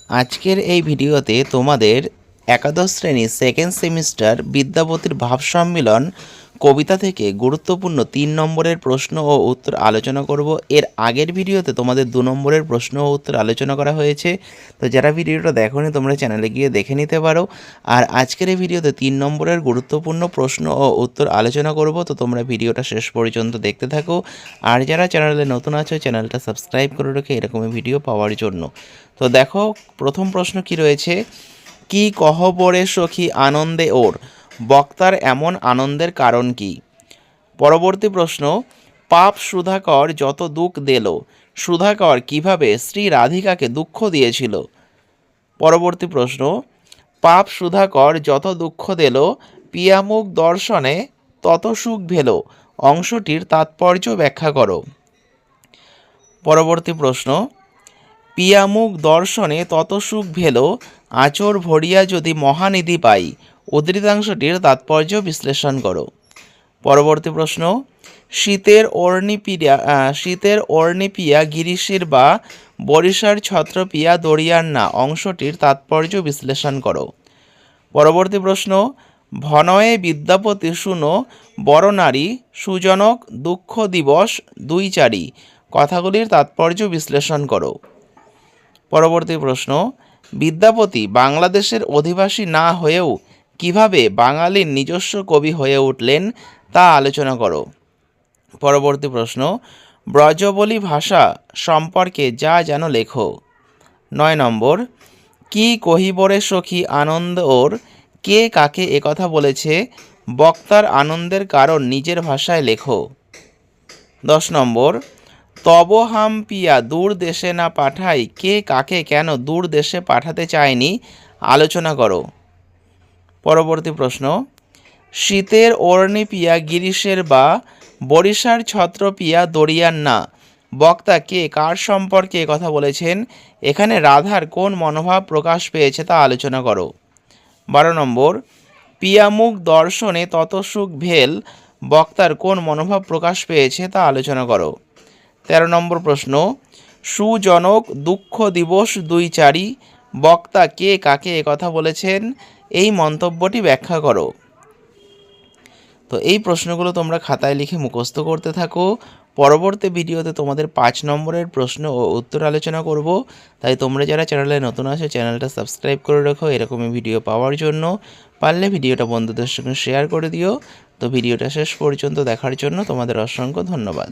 আজকের এই ভিডিওতে তোমাদের একাদশ শ্রেণী সেকেন্ড সেমিস্টার বিদ্যাপতির ভাব সম্মিলন কবিতা থেকে গুরুত্বপূর্ণ 3 নম্বরের প্রশ্ন ও উত্তর আলোচনা করব। এর আগের ভিডিওতে তোমাদের 2 নম্বরের প্রশ্ন ও উত্তর আলোচনা করা হয়েছে, তো যারা ভিডিওটা দেখোনি তোমরা চ্যানেলে গিয়ে দেখে নিতে পারো। আর আজকের এই ভিডিওতে 3 নম্বরের গুরুত্বপূর্ণ প্রশ্ন ও উত্তর আলোচনা করব, তো তোমরা ভিডিওটা শেষ পর্যন্ত দেখতে থাকো। আর যারা চ্যানেলে নতুন আছো চ্যানেলটা সাবস্ক্রাইব করে রেখে এরকমই ভিডিও পাওয়ার জন্য। তো দেখো প্রথম প্রশ্ন কি রয়েছে, কি কহবরে সখী আনন্দে ওর, বক্তার এমন আনন্দের কারণ কি? পরবর্তী প্রশ্ন, পাপ সুধাকর যত দুঃখ দিল, সুধাকর কিভাবে শ্রী রাধিকাকে দুঃখ দিয়েছিল? পরবর্তী প্রশ্ন, পাপ সুধাকর যত দুঃখ দিল, পিয়ামুখ দর্শনে তত সুখ ভেল, অংশটির তাৎপর্য ব্যাখ্যা করো। পরবর্তী প্রশ্ন, পিয়ামুখ দর্শনে তত সুখ ভেল, আঁচর ভরিয়া যদি মহানিধি পাই, উদ্ধৃতাংশটির তাৎপর্য বিশ্লেষণ করো। পরবর্তী প্রশ্ন, শীতের অর্ণি পিয়া গিরিশির বা বরিশার ছত্র পিয়া দরিয়ার না, অংশটির তাৎপর্য বিশ্লেষণ করো। পরবর্তী প্রশ্ন, ভনয়ে বিদ্যাপতি শুনো বড় নারী, সুজনক দুঃখ দিবস দুই চারি, কথাগুলির তাৎপর্য বিশ্লেষণ করো। পরবর্তী প্রশ্ন, বিদ্যাপতি বাংলাদেশের অধিবাসী না হয়েও কিভাবে বাঙালির নিজস্ব কবি হয়ে উঠলেন তা আলোচনা করো। পরবর্তী প্রশ্ন, ব্রজবলি ভাষা সম্পর্কে যা যেন লেখো। 9 নম্বর, কি কহিবরে সখী আনন্দ ওর, কে কাকে একথা বলেছে, বক্তার আনন্দের কারণ নিজের ভাষায় লেখো। 10 নম্বর, তব হাম পিয়া দূর দেশে না পাঠাই, কে কাকে কেন দূর দেশে পাঠাতে চায়নি আলোচনা করো। পরবর্তী প্রশ্ন, শীতের অর্ণি পিয়া গিরিশের বা বরিশার ছত্র পিয়া দরিয়ার না, বক্তা কে কার সম্পর্কে কথা বলেছেন, এখানে রাধার কোন মনোভাব প্রকাশ পেয়েছে তা আলোচনা করো। 12 নম্বর, পিয়ামুখ দর্শনে তত সুখ ভেল, বক্তার কোন মনোভাব প্রকাশ পেয়েছে তা আলোচনা করো। 13 নম্বর প্রশ্ন, সুজনক দুঃখ দিবস দুই চারি, বক্তা কে কাকে একথা বলেছেন, এই মন্তব্যটি ব্যাখ্যা করো। তো এই প্রশ্নগুলো তোমরা খাতায় লিখে মুখস্থ করতে থাকো। পরবর্তী ভিডিওতে তোমাদের 5 নম্বরের প্রশ্ন ও উত্তর আলোচনা করব, তাই তোমরা যারা চ্যানেলে নতুন আছো চ্যানেলটা সাবস্ক্রাইব করে রাখো এরকমই ভিডিও পাওয়ার জন্য। পারলে ভিডিওটা বন্ধুদের সঙ্গে শেয়ার করে দিও। তো ভিডিওটা শেষ পর্যন্ত দেখার জন্য তোমাদের অসংখ্য ধন্যবাদ।